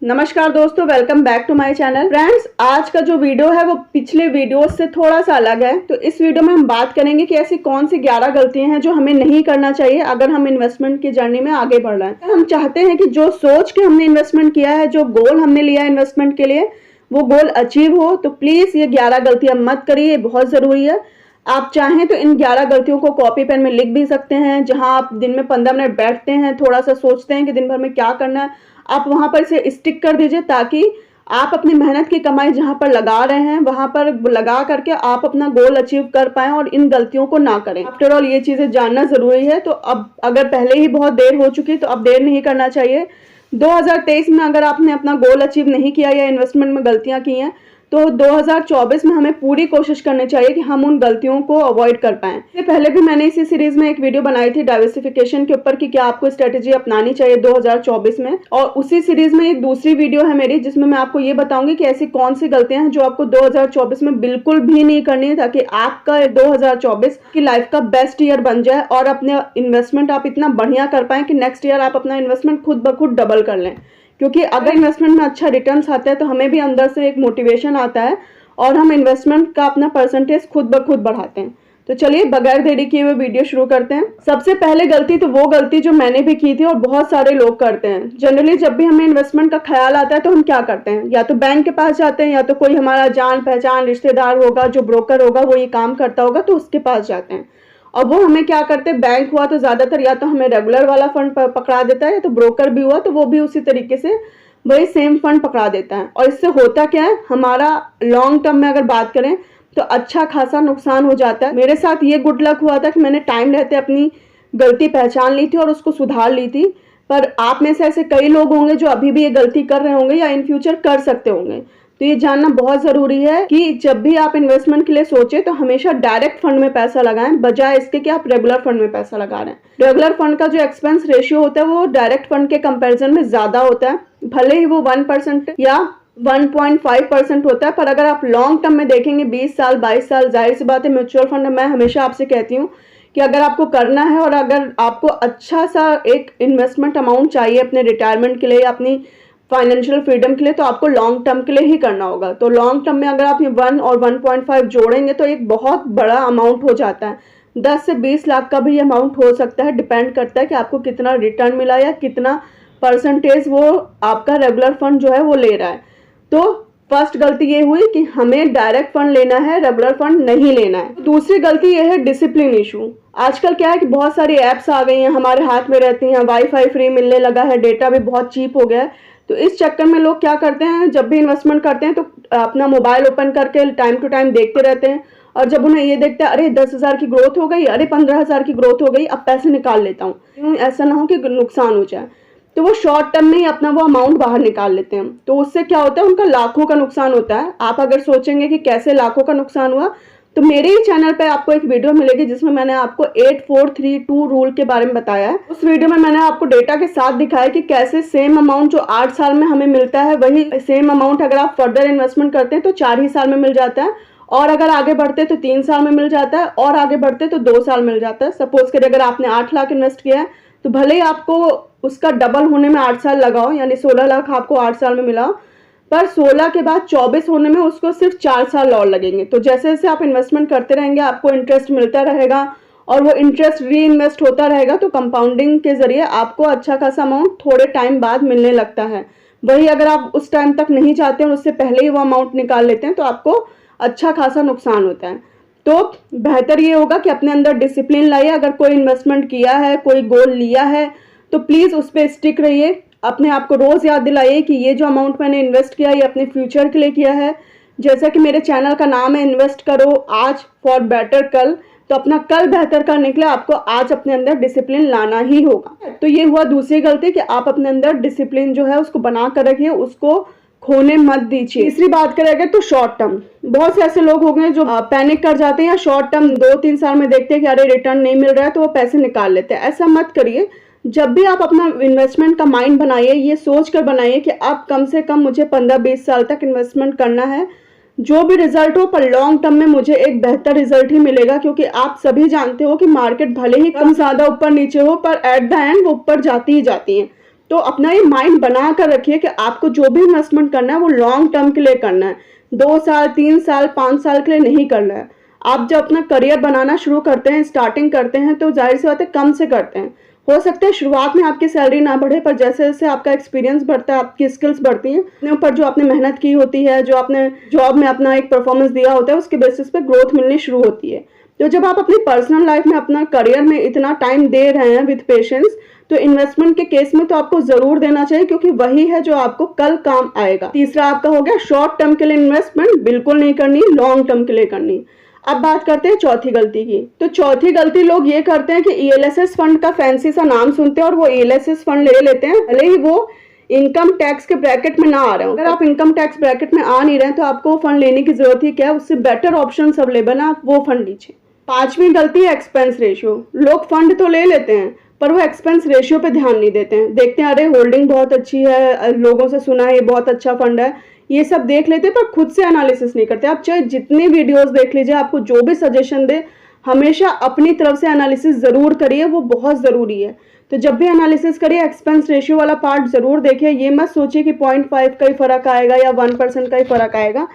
नमस्कार दोस्तों, welcome back to my channel. Friends, आज का जो वीडियो है वो पिछले वीडियो से थोड़ा सा अलग है। तो इस वीडियो में हम बात करेंगे कि ऐसी कौन सी 11 गलतियां हैं जो हमें नहीं करना चाहिए अगर हम इन्वेस्टमेंट की जर्नी में आगे बढ़ रहे हैं। हम चाहते हैं कि जो सोच के हमने इन्वेस्टमेंट किया है, जो गोल हमने लिया है इन्वेस्टमेंट के लिए, वो गोल अचीव हो। तो प्लीज ये 11 गलतियां मत करिए, ये बहुत जरूरी है। आप चाहें तो इन 11 गलतियों को कॉपी पेन में लिख भी सकते हैं। जहां आप दिन में 15 मिनट बैठते हैं, थोड़ा सा सोचते हैं कि दिन भर में क्या करना है, आप वहां पर इसे स्टिक कर दीजिए, ताकि आप अपनी मेहनत की कमाई जहां पर लगा रहे हैं वहां पर लगा करके आप अपना गोल अचीव कर पाएं और इन गलतियों को ना करें। आफ्टर ऑल ये चीजें जानना जरूरी है। तो अब अगर पहले ही बहुत देर हो चुकी तो अब देर नहीं करना चाहिए। 2023 में अगर आपने अपना गोल अचीव नहीं किया या इन्वेस्टमेंट में गलतियां की हैं, तो 2024 में हमें पूरी कोशिश करनी चाहिए कि हम उन गलतियों को अवॉइड कर पाएं। इससे पहले भी मैंने इसी सीरीज में एक वीडियो बनाई थी डाइवर्सिफिकेशन के ऊपर कि क्या आपको स्ट्रेटेजी अपनानी चाहिए 2024 में, और उसी सीरीज में एक दूसरी वीडियो है मेरी जिसमें मैं आपको ये बताऊंगी कि ऐसी कौन सी गलतियां हैं जो आपको 2024 में बिल्कुल भी नहीं करनी है, ताकि आपका 2024 की लाइफ का बेस्ट ईयर बन जाए और अपने इन्वेस्टमेंट आप इतना बढ़िया कर पाए कि नेक्स्ट ईयर आप अपना इन्वेस्टमेंट खुद ब खुद डबल कर लें। क्योंकि अगर इन्वेस्टमेंट में अच्छा रिटर्न्स आता है तो हमें भी अंदर से एक मोटिवेशन आता है और हम इन्वेस्टमेंट का अपना परसेंटेज खुद ब खुद बढ़ाते हैं। तो चलिए बगैर देरी किए हुए वीडियो शुरू करते हैं। सबसे पहले गलती तो वो गलती जो मैंने भी की थी और बहुत सारे लोग करते हैं। जनरली जब भी हमें इन्वेस्टमेंट का ख्याल आता है तो हम क्या करते हैं, या तो बैंक के पास जाते हैं, या तो कोई हमारा जान पहचान रिश्तेदार होगा जो ब्रोकर होगा, वो ये काम करता होगा, तो उसके पास जाते हैं। और वो हमें क्या करते हैं, बैंक हुआ तो ज्यादातर या तो हमें रेगुलर वाला फंड पकड़ा देता है, या तो ब्रोकर भी हुआ तो वो भी उसी तरीके से वही सेम फंड पकड़ा देता है। और इससे होता क्या है, हमारा लॉन्ग टर्म में अगर बात करें तो अच्छा खासा नुकसान हो जाता है। मेरे साथ ये गुड लक हुआ था कि मैंने टाइम रहते अपनी गलती पहचान ली थी और उसको सुधार ली थी। पर आप में से ऐसे कई लोग होंगे जो अभी भी ये गलती कर रहे होंगे या इन फ्यूचर कर सकते होंगे। तो ये जानना बहुत जरूरी है कि जब भी आप इन्वेस्टमेंट के लिए सोचे तो हमेशा डायरेक्ट फंड में पैसा लगाएं, बजाय इसके कि आप रेगुलर फंड में पैसा लगा रहे हैं। रेगुलर फंड का जो एक्सपेंस रेशियो होता है वो डायरेक्ट फंड के कंपैरिजन में ज्यादा होता है, भले ही वो 1% या 1.5% होता है। पर अगर आप लॉन्ग टर्म में देखेंगे, 20 साल 22 साल, जाहिर सी बात है म्यूचुअल फंड, मैं हमेशा आपसे कहती हूँ कि अगर आपको करना है और अगर आपको अच्छा सा एक इन्वेस्टमेंट अमाउंट चाहिए अपने रिटायरमेंट के लिए या अपनी फाइनेंशियल फ्रीडम के लिए, तो आपको लॉन्ग टर्म के लिए ही करना होगा। तो लॉन्ग टर्म में अगर आप ये 1 और 1.5 जोड़ेंगे तो एक बहुत बड़ा अमाउंट हो जाता है। 10 से 20 लाख का भी अमाउंट हो सकता है, डिपेंड करता है कि आपको कितना रिटर्न मिला या कितना परसेंटेज वो आपका रेगुलर फंड जो है वो ले रहा है। तो फर्स्ट गलती ये हुई कि हमें डायरेक्ट फंड लेना है, रेगुलर फंड नहीं लेना है। दूसरी गलती ये है डिसिप्लिन इशू। आजकल क्या है कि बहुत सारी एप्स आ गई हैं, हमारे हाथ में रहती हैं, वाईफाई फ्री मिलने लगा है, डेटा भी बहुत चीप हो गया है। तो इस चक्कर में लोग क्या करते हैं, जब भी इन्वेस्टमेंट करते हैं तो अपना मोबाइल ओपन करके टाइम टू टाइम देखते रहते हैं, और जब उन्हें ये देखते हैं अरे 10,000 की ग्रोथ हो गई, अरे 15,000 की ग्रोथ हो गई, अब पैसे निकाल लेता हूँ, ऐसा ना हो कि नुकसान हो जाए, तो वो शॉर्ट टर्म में ही अपना वो अमाउंट बाहर निकाल लेते हैं। तो उससे क्या होता है, उनका लाखों का नुकसान होता है। आप अगर सोचेंगे कि कैसे लाखों का नुकसान हुआ, तो मेरे ही चैनल पे आपको एक वीडियो मिलेगी जिसमें मैंने आपको 8432 रूल के बारे में बताया है। उस वीडियो में मैंने आपको डेटा के साथ दिखाया कि कैसे सेम अमाउंट जो 8 साल में हमें मिलता है, वही सेम अमाउंट अगर आप फर्दर इन्वेस्टमेंट करते हैं तो 4 ही साल में मिल जाता है, और अगर आगे बढ़ते तो 3 साल में मिल जाता है, और आगे बढ़ते तो 2 साल मिल जाता है। सपोज करिए अगर आपने 8 लाख इन्वेस्ट किया है तो भले ही आपको उसका डबल होने में 8 साल लगाओ, यानी 16 लाख आपको 8 साल में मिला, पर 16 के बाद 24 होने में उसको सिर्फ 4 साल और लगेंगे। तो जैसे जैसे आप इन्वेस्टमेंट करते रहेंगे आपको इंटरेस्ट मिलता रहेगा और वो इंटरेस्ट री इन्वेस्ट होता रहेगा, तो कंपाउंडिंग के जरिए आपको अच्छा खासा अमाउंट थोड़े टाइम बाद मिलने लगता है। वही अगर आप उस टाइम तक नहीं चाहते हैं और उससे पहले ही वो अमाउंट निकाल लेते हैं तो आपको अच्छा खासा नुकसान होता है। तो बेहतर ये होगा कि अपने अंदर डिसिप्लिन लाइए। अगर कोई इन्वेस्टमेंट किया है, कोई गोल लिया है, तो प्लीज उस पर स्टिक रहिए। अपने आप को रोज याद दिलाइए कि ये जो अमाउंट मैंने इन्वेस्ट किया ये अपने फ्यूचर के लिए किया है। जैसा कि मेरे चैनल का नाम है इन्वेस्ट करो आज फॉर बेटर कल, तो अपना कल बेहतर करने के लिए आपको आज अपने अंदर डिसिप्लिन लाना ही होगा। तो ये हुआ दूसरी गलती कि आप अपने अंदर डिसिप्लिन जो है उसको बना कर रखिए, उसको खोने मत दीजिए। तीसरी बात करेंगे तो शॉर्ट टर्म। बहुत से ऐसे लोग हो गए जो पैनिक कर जाते हैं या शॉर्ट टर्म 2-3 साल में देखते हैं कि अरे रिटर्न नहीं मिल रहा है तो वो पैसे निकाल लेते हैं। ऐसा मत करिए। जब भी आप अपना इन्वेस्टमेंट का माइंड बनाइए, ये सोच कर बनाइए कि आप कम से कम मुझे 15-20 साल तक इन्वेस्टमेंट करना है, जो भी रिजल्ट हो पर लॉन्ग टर्म में मुझे एक बेहतर रिजल्ट ही मिलेगा। क्योंकि आप सभी जानते हो कि मार्केट भले ही कम ज्यादा ऊपर नीचे हो, पर एट द एंड वो ऊपर जाती ही जाती है। तो अपना ये माइंड बना कर रखिए कि आपको जो भी इन्वेस्टमेंट करना है वो लॉन्ग टर्म के लिए करना है, 2 साल 3 साल 5 साल के लिए नहीं करना है। आप जब अपना करियर बनाना शुरू करते हैं, स्टार्टिंग करते हैं, तो जाहिर सी बात है कम से करते हैं। हो सकता है शुरुआत में आपकी सैलरी ना बढ़े, पर जैसे जैसे आपका एक्सपीरियंस बढ़ता है, आपकी स्किल्स बढ़ती हैं, अपने ऊपर जो आपने मेहनत की होती है, जो आपने जॉब में अपना एक परफॉर्मेंस दिया होता है, उसके बेसिस पे ग्रोथ मिलनी शुरू होती है। तो जब आप अपनी पर्सनल लाइफ में, अपना करियर में इतना टाइम दे रहे हैं विद पेशेंस, तो इन्वेस्टमेंट के केस में तो आपको जरूर देना चाहिए, क्योंकि वही है जो आपको कल काम आएगा। तीसरा आपका हो गया शॉर्ट टर्म के लिए इन्वेस्टमेंट बिल्कुल नहीं करनी, लॉन्ग टर्म के लिए करनी। अब बात करते हैं चौथी गलती की। तो चौथी गलती लोग ये करते हैं कि ईएलएसएस फंड का फैंसी सा नाम सुनते हैं और वो ईएलएसएस फंड ले लेते हैं, भले ही वो इनकम टैक्स के ब्रैकेट में ना आ रहे हो। अगर आप इनकम टैक्स ब्रैकेट में आ नहीं रहे हैं तो आपको फंड लेने की जरूरत ही क्या है, उससे बेटर ऑप्शन अवेलेबल है, आप वो फंड लीजिए। पांचवी गलती है एक्सपेंस रेशियो। लोग फंड तो ले लेते हैं पर वो एक्सपेंस रेशियो पे ध्यान नहीं देते हैं। देखते हैं अरे होल्डिंग बहुत अच्छी है, लोगों से सुना है ये बहुत अच्छा फंड है, ये सब देख लेते हैं पर खुद से एनालिसिस नहीं करते। आप चाहे जितनी वीडियोस देख लीजिए, आपको जो भी सजेशन दे, हमेशा अपनी तरफ से एनालिसिस जरूर करिए, वो बहुत जरूरी है। तो जब भी एनालिसिस करिए एक्सपेंस रेशियो वाला पार्ट जरूर देखिए। ये मत सोचिए कि 0.5 का ही फर्क आएगा या 1% का ही फर्क आएगा।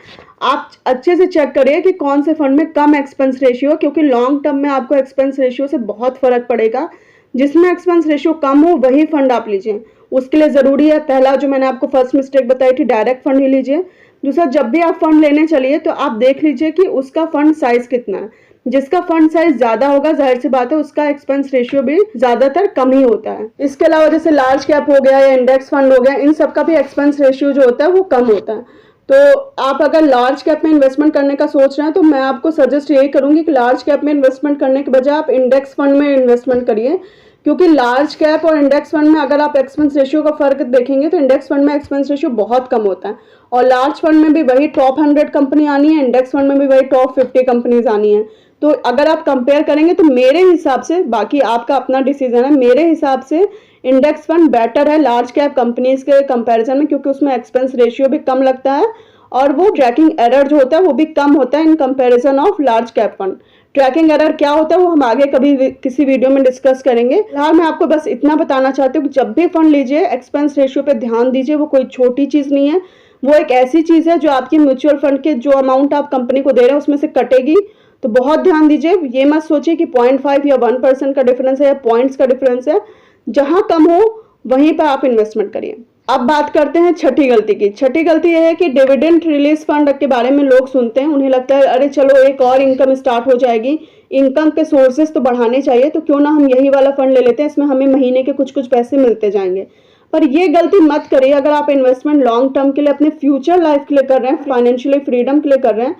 आप अच्छे से चेक करिए कि कौन से फंड में कम एक्सपेंस रेशियो, क्योंकि लॉन्ग टर्म में आपको एक्सपेंस रेशियो से बहुत फर्क पड़ेगा। जिसमें एक्सपेंस रेशियो कम हो वही फंड आप लीजिए। उसके लिए जरूरी है, पहला जो मैंने आपको फर्स्ट मिस्टेक बताई थी, डायरेक्ट फंड ही लीजिए। दूसरा, जब भी आप फंड लेने चलिए तो आप देख लीजिए कि उसका फंड साइज कितना है। जिसका फंड साइज ज्यादा होगा, जाहिर सी बात है उसका एक्सपेंस रेशियो भी ज्यादातर कम ही होता है। इसके अलावा जैसे लार्ज कैप हो गया या इंडेक्स फंड हो गया, इन सब का भी एक्सपेंस रेशियो जो होता है वो कम होता है। तो आप अगर लार्ज कैप में इन्वेस्टमेंट करने का सोच रहे हैं तो मैं आपको सजेस्ट यही करूंगी कि लार्ज कैप में इन्वेस्टमेंट करने के बजाय आप इंडेक्स फंड में इन्वेस्टमेंट करिए। क्योंकि लार्ज कैप और इंडेक्स फंड में अगर आप एक्सपेंस रेशियो का फर्क देखेंगे तो इंडेक्स फंड में एक्सपेंस रेशियो बहुत कम होता है, और लार्ज फंड में भी वही टॉप 100 कंपनी आनी है, इंडेक्स फंड में भी वही टॉप 50 कंपनीज आनी है। तो अगर आप कंपेयर करेंगे तो मेरे हिसाब से, बाकी आपका अपना डिसीजन है, मेरे हिसाब से इंडेक्स फंड बेटर है लार्ज कैप कंपनीज के कंपैरिजन में, क्योंकि उसमें एक्सपेंस रेशियो भी कम लगता है और वो ट्रैकिंग एरर जो होता है वो भी कम होता है in comparison of large cap fund. Tracking error क्या होता है वो हम आगे कभी किसी वीडियो में डिस्कस करेंगे। फिलहाल मैं आपको बस इतना बताना चाहती हूँ कि जब भी फंड लीजिए एक्सपेंस रेशियो पे ध्यान दीजिए। वो कोई छोटी चीज नहीं है, वो एक ऐसी चीज है जो आपकी म्यूचुअल फंड के जो अमाउंट आप कंपनी को दे रहे हैं उसमें से कटेगी। तो बहुत ध्यान दीजिए, ये मत सोचिए कि 0.5 या 1% का डिफरेंस है या पॉइंट्स का डिफरेंस है। जहां कम हो वहीं पर आप इन्वेस्टमेंट करिए। अब बात करते हैं छठी गलती की। छठी गलती यह है कि डिविडेंड रिलीज फंड के बारे में लोग सुनते हैं, उन्हें लगता है अरे चलो एक और इनकम स्टार्ट हो जाएगी, इनकम के सोर्सेज तो बढ़ाने चाहिए, तो क्यों ना हम यही वाला फंड ले लेते हैं, इसमें हमें महीने के कुछ कुछ पैसे मिलते जाएंगे। पर ये गलती मत करिए। अगर आप इन्वेस्टमेंट लॉन्ग टर्म के लिए, अपने फ्यूचर लाइफ के लिए कर रहे हैं, फाइनेंशियली फ्रीडम के लिए कर रहे हैं,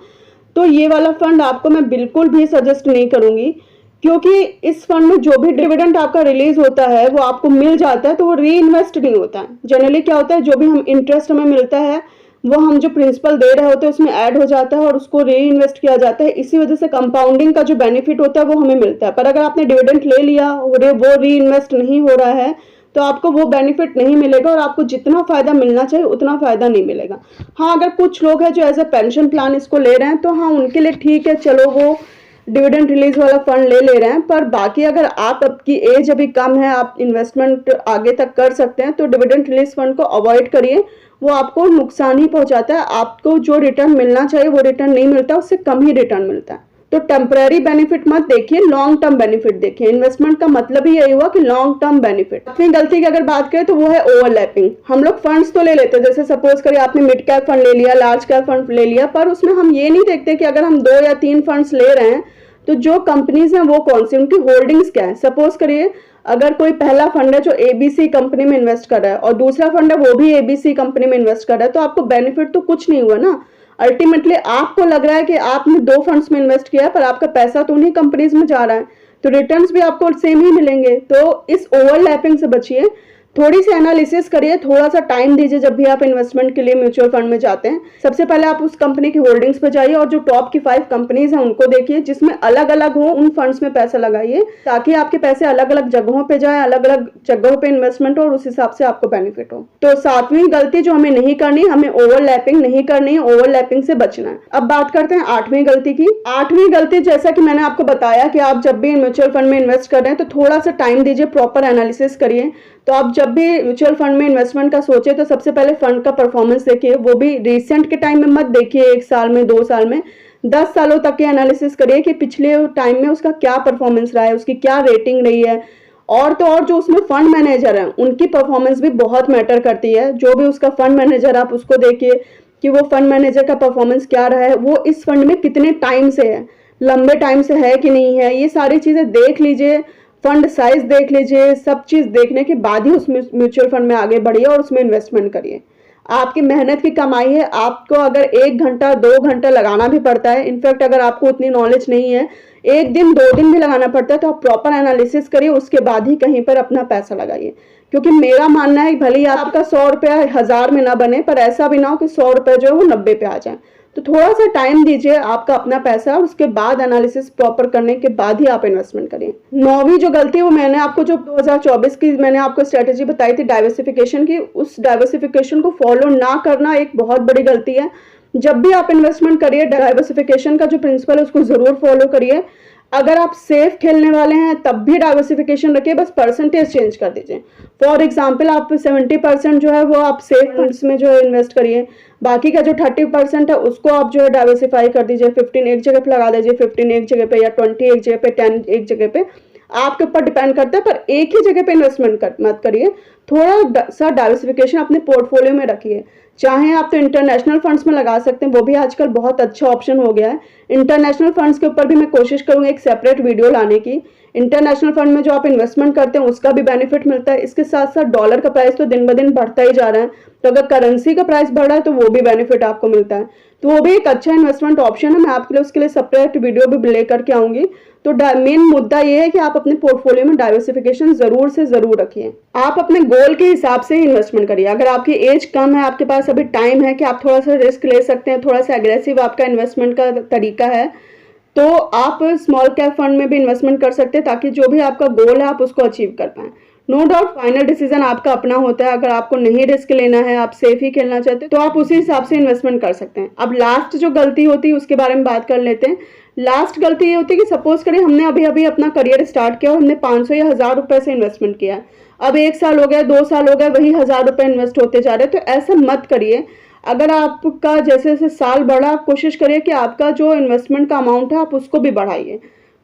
तो ये वाला फंड आपको मैं बिल्कुल भी सजेस्ट नहीं करूंगी। क्योंकि इस फंड में जो भी डिविडेंड आपका रिलीज होता है वो आपको मिल जाता है, तो वो री इन्वेस्ट नहीं होता है। जनरली क्या होता है, जो भी हम इंटरेस्ट हमें मिलता है वो हम जो प्रिंसिपल दे रहे होते हैं उसमें ऐड हो जाता है और उसको री इन्वेस्ट किया जाता है। इसी वजह से कंपाउंडिंग का जो बेनिफिट होता है वो हमें मिलता है। पर अगर आपने डिविडेंड ले लिया और वो री इन्वेस्ट नहीं हो रहा है तो आपको वो बेनिफिट नहीं मिलेगा और आपको जितना फायदा मिलना चाहिए उतना फायदा नहीं मिलेगा। हाँ, अगर कुछ लोग हैं जो एज ए पेंशन प्लान इसको ले रहे हैं तो हाँ उनके लिए ठीक है, चलो वो डिविडेंड रिलीज वाला फंड ले रहे हैं। पर बाकी अगर आपकी एज अभी कम है, आप इन्वेस्टमेंट आगे तक कर सकते हैं, तो डिविडेंड रिलीज फंड को अवॉइड करिए। वो आपको नुकसान ही पहुंचाता है। आपको जो रिटर्न मिलना चाहिए वो रिटर्न नहीं मिलता, उससे कम ही रिटर्न मिलता है। तो टेम्पररी बेनिफिट मत देखिए, लॉन्ग टर्म बेनिफिट देखिए। इन्वेस्टमेंट का मतलब ही यही हुआ कि लॉन्ग टर्म बेनिफिट। अपनी गलती की अगर बात करें तो वो है ओवरलैपिंग। हम लोग फंड्स तो ले लेते हैं, जैसे सपोज करिए आपने मिड कैप फंड ले लिया, लार्ज कैप फंड ले लिया, पर उसमें हम ये नहीं देखते कि अगर हम 2 या 3 फंड्स ले रहे हैं तो जो कंपनीज हैं वो कौन सी, उनकी होल्डिंग्स क्या है। सपोज करिए अगर कोई पहला फंड है जो एबीसी कंपनी में इन्वेस्ट कर रहा है और दूसरा फंड है वो भी एबीसी कंपनी में इन्वेस्ट कर रहा है, तो आपको बेनिफिट तो कुछ नहीं हुआ ना। अल्टीमेटली आपको लग रहा है कि आपने 2 फंड्स में इन्वेस्ट किया है पर आपका पैसा तो उन्हीं कंपनीज में जा रहा है, तो रिटर्न्स भी आपको सेम ही मिलेंगे। तो इस ओवरलैपिंग से बचिए, थोड़ी सी एनालिसिस करिए, थोड़ा सा टाइम दीजिए जब भी आप इन्वेस्टमेंट के लिए म्यूचुअल फंड में जाते हैं। सबसे पहले आप उस कंपनी की होल्डिंग्स पे जाइए और जो टॉप की 5 कंपनीज हैं उनको देखिए, जिसमें अलग अलग हो उन फंड्स में पैसा लगाइए ताकि आपके पैसे अलग अलग जगहों पे जाए, अलग अलग जगहों पे इन्वेस्टमेंट हो और उस हिसाब से आपको बेनिफिट हो। तो 7वीं गलती जो हमें नहीं करनी, हमें ओवरलैपिंग नहीं करनी है, ओवरलैपिंग से बचना है। अब बात करते हैं 8वीं गलती की। 8वीं गलती, जैसा कि मैंने आपको बताया कि आप जब भी म्यूचुअल फंड में इन्वेस्ट कर रहे हैं तो थोड़ा सा टाइम दीजिए, प्रॉपर एनालिसिस करिए। तो आप जब भी म्यूचुअल फंड में इन्वेस्टमेंट का सोचे तो सबसे पहले फंड का परफॉर्मेंस देखिए, वो भी रिसेंट के टाइम में मत देखिए, 1 साल में 2 साल में, 10 सालों तक के एनालिसिस करिए कि पिछले टाइम में उसका क्या परफॉर्मेंस रहा है, उसकी क्या रेटिंग रही है। और तो और जो उसमें फंड मैनेजर हैं उनकी परफॉर्मेंस भी बहुत मैटर करती है। जो भी उसका फंड मैनेजर, आप उसको देखिए कि वो फंड मैनेजर का परफॉर्मेंस क्या रहा है, वो इस फंड में कितने टाइम से है, लंबे टाइम से है कि नहीं है, ये सारी चीज़ें देख लीजिए, फंड साइज देख लीजिए। सब चीज़ देखने के बाद ही उसमें म्यूचुअल फंड में आगे बढ़िए और उसमें इन्वेस्टमेंट करिए। आपकी मेहनत की कमाई है, आपको अगर 1 घंटा 2 घंटा लगाना भी पड़ता है, इनफैक्ट अगर आपको उतनी नॉलेज नहीं है 1 दिन 2 दिन भी लगाना पड़ता है, तो आप प्रॉपर एनालिसिस करिए, उसके बाद ही कहीं पर अपना पैसा लगाइए। क्योंकि मेरा मानना है भले ही आपका 100 रुपया 1000 में ना बने, पर ऐसा भी ना हो कि 100 रुपये जो है वो 90 पे आ जाए। तो थोड़ा सा टाइम दीजिए, आपका अपना पैसा, और उसके बाद एनालिसिस प्रॉपर करने के बाद ही आप इन्वेस्टमेंट करिए। 9वीं जो गलती है वो मैंने आपको जो 2024 की मैंने आपको स्ट्रेटेजी बताई थी डाइवर्सिफिकेशन की, उस डाइवर्सिफिकेशन को फॉलो ना करना एक बहुत बड़ी गलती है। जब भी आप इन्वेस्टमेंट करिए, डाइवर्सिफिकेशन का जो प्रिंसिपल है उसको जरूर फॉलो करिए। अगर आप सेफ खेलने वाले हैं तब भी डाइवर्सिफिकेशन रखिए, बस परसेंटेज चेंज कर दीजिए। फॉर एग्जाम्पल आप 70% जो है वो आप सेफ फंड्स में जो है इन्वेस्ट करिए, बाकी का जो 30% है उसको आप जो है डाइवर्सिफाई कर दीजिए। 15 एक जगह पे लगा दीजिए, 15 एक जगह पे, या 20 एक जगह पे, 10 एक जगह पे, आपके ऊपर डिपेंड करता है। पर एक ही जगह पे इन्वेस्टमेंट मत करिए, थोड़ा सा डाइवर्सिफिकेशन अपने पोर्टफोलियो में रखिए। चाहे आप तो इंटरनेशनल फंड्स में लगा सकते हैं, वो भी आजकल बहुत अच्छा ऑप्शन हो गया है। इंटरनेशनल फंड्स के ऊपर भी मैं कोशिश करूंगी एक सेपरेट वीडियो लाने की। इंटरनेशनल फंड में जो आप इन्वेस्टमेंट करते हैं उसका भी बेनिफिट मिलता है। इसके साथ साथ डॉलर का प्राइस तो दिन ब दिन बढ़ता ही जा रहा है, तो अगर करेंसी का प्राइस बढ़ रहा है तो वो भी बेनिफिट आपको मिलता है। तो वो भी एक अच्छा इन्वेस्टमेंट ऑप्शन है। मैं आपके लिए उसके लिए सेपरेट वीडियो भी लेकर के आऊंगी। तो मेन मुद्दा ये है कि आप अपने पोर्टफोलियो में डाइवर्सिफिकेशन जरूर से जरूर रखिए। आप अपने गोल के हिसाब से इन्वेस्टमेंट करिए। अगर आपकी एज कम है, आपके पास अभी टाइम है कि आप थोड़ा सा रिस्क ले सकते हैं, थोड़ा सा एग्रेसिव आपका इन्वेस्टमेंट का तरीका है, तो आप स्मॉल कैप फंड में भी इन्वेस्टमेंट कर सकते हैं, ताकि जो भी आपका गोल है आप उसको अचीव कर पाएं। नो डाउट फाइनल डिसीजन आपका अपना होता है। अगर आपको नहीं रिस्क लेना है, आप सेफ ही खेलना चाहते हैं, तो आप उसी हिसाब से इन्वेस्टमेंट कर सकते हैं। अब लास्ट जो गलती होती है उसके बारे में बात कर लेते हैं। लास्ट गलती ये होती है कि सपोज करें हमने अभी अभी अपना करियर स्टार्ट किया और हमने 500 या 1000 रुपए से इन्वेस्टमेंट किया, अब 1 साल हो गया, 2 साल हो गए, वही 1000 रुपए इन्वेस्ट होते जा रहे हैं। तो ऐसा मत करिए। अगर आपका जैसे जैसे साल बढ़ा, कोशिश करिए कि आपका जो इन्वेस्टमेंट का अमाउंट है आप उसको भी बढ़ाइए।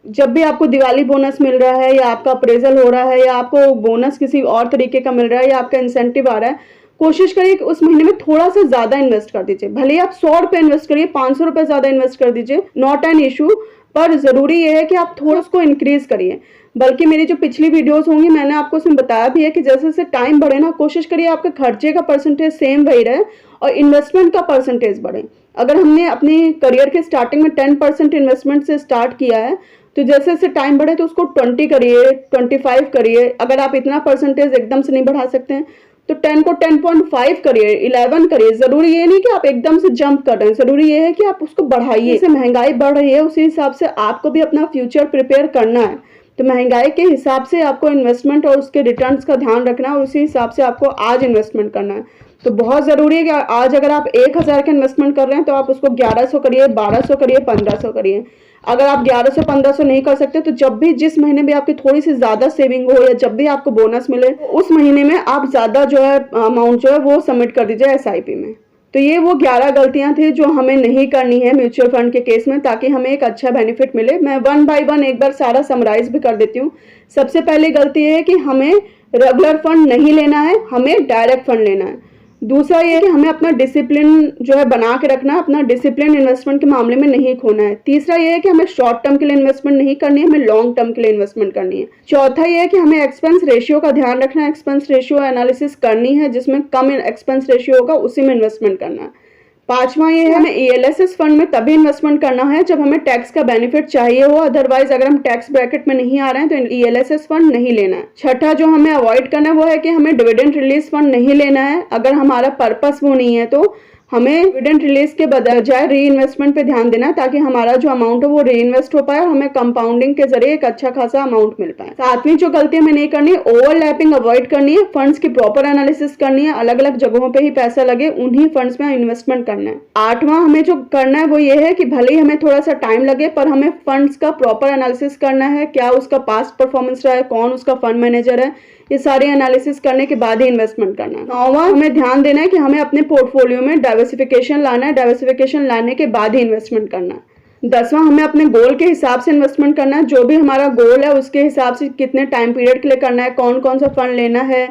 जब भी आपको दिवाली बोनस मिल रहा है, या आपका अप्रेजल हो रहा है, या आपको बोनस किसी और तरीके का मिल रहा है, या आपका इंसेंटिव आ रहा है, कोशिश करिए कि उस महीने में थोड़ा सा ज्यादा इन्वेस्ट कर दीजिए। भले ही आप 100 रुपए इन्वेस्ट करिए, 500 रुपए ज्यादा इन्वेस्ट कर दीजिए, नॉट एन इशू, पर जरूरी ये है कि आप थोड़ा उसको इंक्रीज करिए। बल्कि मेरी जो पिछली वीडियोस होंगी मैंने आपको उसमें बताया भी है कि जैसे जैसे टाइम बढ़े ना, कोशिश करिए आपके खर्चे का परसेंटेज सेम वही रहे और इन्वेस्टमेंट का परसेंटेज बढ़े। अगर हमने अपनी करियर के स्टार्टिंग में 10% इन्वेस्टमेंट से स्टार्ट किया है, तो जैसे जैसे टाइम बढ़े तो उसको 20 करिए, 25 करिए। अगर आप इतना परसेंटेज एकदम से नहीं बढ़ा सकते हैं तो 10 को 10.5 करिए, 11 करिए। जरूरी ये नहीं कि आप एकदम से जंप कर रहे हैं, जरूरी ये है कि आप उसको बढ़ाइए। जैसे महंगाई बढ़ रही है उसी हिसाब से आपको भी अपना फ्यूचर प्रिपेयर करना है। तो महंगाई के हिसाब से आपको इन्वेस्टमेंट और उसके रिटर्न्स का ध्यान रखना है, और उसी हिसाब से आपको आज इन्वेस्टमेंट करना है। तो बहुत जरूरी है कि आज अगर आप 1000 का इन्वेस्टमेंट कर रहे हैं तो आप उसको 1100 करिए, 1200 करिए, 1500 करिए। अगर आप 1100 1500 नहीं कर सकते तो जब भी जिस महीने में आपकी थोड़ी सी ज्यादा सेविंग हो, या जब भी आपको बोनस मिले, उस महीने में आप ज्यादा जो है अमाउंट जो है वो सबमिट कर दीजिए SIP में। तो ये वो 11 गलतियां थी जो हमें नहीं करनी है म्यूचुअल फंड के केस में, ताकि हमें एक अच्छा बेनिफिट मिले। मैं 1 बाय 1 एक बार सारा समराइज भी कर देती हूँ। सबसे पहली गलती है कि हमें रेगुलर फंड नहीं लेना है, हमें डायरेक्ट फंड लेना है। दूसरा ये है कि हमें अपना डिसिप्लिन जो है बना के रखना है, अपना डिसिप्लिन इन्वेस्टमेंट के मामले में नहीं खोना है। तीसरा ये है कि हमें शॉर्ट टर्म के लिए इन्वेस्टमेंट नहीं करनी है, हमें लॉन्ग टर्म के लिए इन्वेस्टमेंट करनी है। चौथा ये है कि हमें एक्सपेंस रेशियो का ध्यान रखना है, एक्सपेंस रेशियो एनालिसिस करनी है, जिसमें कम एक्सपेंस रेशियो होगा उसी में इन्वेस्टमेंट करना है। पांचवा ये है हमें ELSS फंड में तभी इन्वेस्टमेंट करना है जब हमें टैक्स का बेनिफिट चाहिए हो, अदरवाइज अगर हम टैक्स ब्रैकेट में नहीं आ रहे हैं तो ELSS फंड नहीं लेना है। छठा जो हमें अवॉइड करना है वो है कि हमें डिविडेंड रिलीज फंड नहीं लेना है। अगर हमारा पर्पस वो नहीं है तो हमें डिविडेंड रिलीज के बजाय री इन्वेस्टमेंट पे ध्यान देना है, ताकि हमारा जो अमाउंट है वो री इन्वेस्ट हो पाए और हमें कंपाउंडिंग के जरिए एक अच्छा खासा अमाउंट मिल पाए। सातवीं जो गलती हमें नहीं करनी है, ओवरलैपिंग अवॉइड करनी है, फंड्स की प्रॉपर एनालिसिस करनी है, अलग अलग जगहों पे ही पैसा लगे उन्हीं फंड्स में इन्वेस्टमेंट करना है। आठवां हमें जो करना है वो ये है कि भले ही हमें थोड़ा सा टाइम लगे पर हमें फंड्स का प्रॉपर एनालिसिस करना है, क्या उसका पास्ट परफॉर्मेंस रहा है, कौन उसका फंड मैनेजर है, ये सारे एनालिसिस करने के बाद ही इन्वेस्टमेंट करना है। 9वां हमें ध्यान देना है कि हमें अपने पोर्टफोलियो में डाइवर्सिफिकेशन लाना है, डाइवर्सिफिकेशन लाने के बाद ही इन्वेस्टमेंट करना है। 10वां हमें अपने गोल के हिसाब से इन्वेस्टमेंट करना है, जो भी हमारा गोल है उसके हिसाब से कितने टाइम पीरियड के लिए करना है, कौन कौन सा फंड लेना है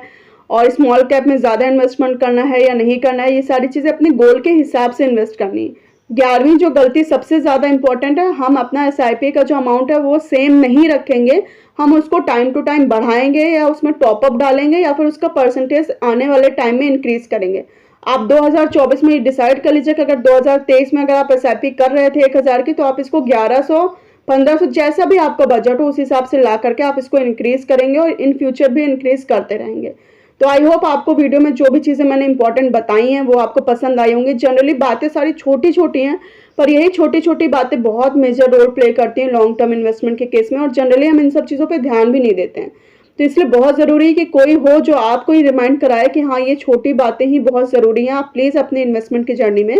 और स्मॉल कैप में ज़्यादा इन्वेस्टमेंट करना है या नहीं करना है, ये सारी चीज़ें अपने गोल के हिसाब से इन्वेस्ट करनी है। 11वीं जो गलती सबसे ज़्यादा इंपॉर्टेंट है, हम अपना SIP का जो अमाउंट है वो सेम नहीं रखेंगे, हम उसको टाइम टू टाइम बढ़ाएंगे या उसमें टॉपअप डालेंगे या फिर उसका परसेंटेज आने वाले टाइम में इंक्रीज करेंगे। आप 2024 में डिसाइड कर लीजिए कि अगर 2023 में अगर आप SIP कर रहे थे 1000 की, तो आप इसको 1100, 1500 जैसा भी आपका बजट हो उस हिसाब से ला करके आप इसको इंक्रीज करेंगे और इन फ्यूचर भी इंक्रीज करते रहेंगे। तो आई होप आपको वीडियो में जो भी चीज़ें मैंने इंपॉर्टेंट बताई हैं वो आपको पसंद आई होंगी। जनरली बातें सारी छोटी छोटी हैं, पर यही छोटी छोटी बातें बहुत मेजर रोल प्ले करती हैं लॉन्ग टर्म इन्वेस्टमेंट के केस में, और जनरली हम इन सब चीज़ों पे ध्यान भी नहीं देते हैं। तो इसलिए बहुत ज़रूरी है कि कोई हो जो आपको ही रिमाइंड कराए कि हाँ ये छोटी बातें ही बहुत ज़रूरी हैं। आप प्लीज़ अपने इन्वेस्टमेंट की जर्नी में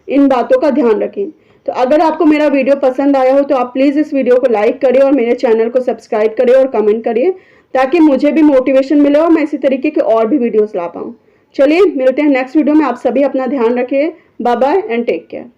इन बातों का ध्यान रखें। तो अगर आपको मेरा वीडियो पसंद आया हो तो आप प्लीज़ इस वीडियो को लाइक करिए और मेरे चैनल को सब्सक्राइब करिए और कमेंट करिए, ताकि मुझे भी मोटिवेशन मिले और मैं इसी तरीके के और भी वीडियोस ला पाऊँ। चलिए मिलते हैं नेक्स्ट वीडियो में। आप सभी अपना ध्यान रखिए। Bye bye and take care.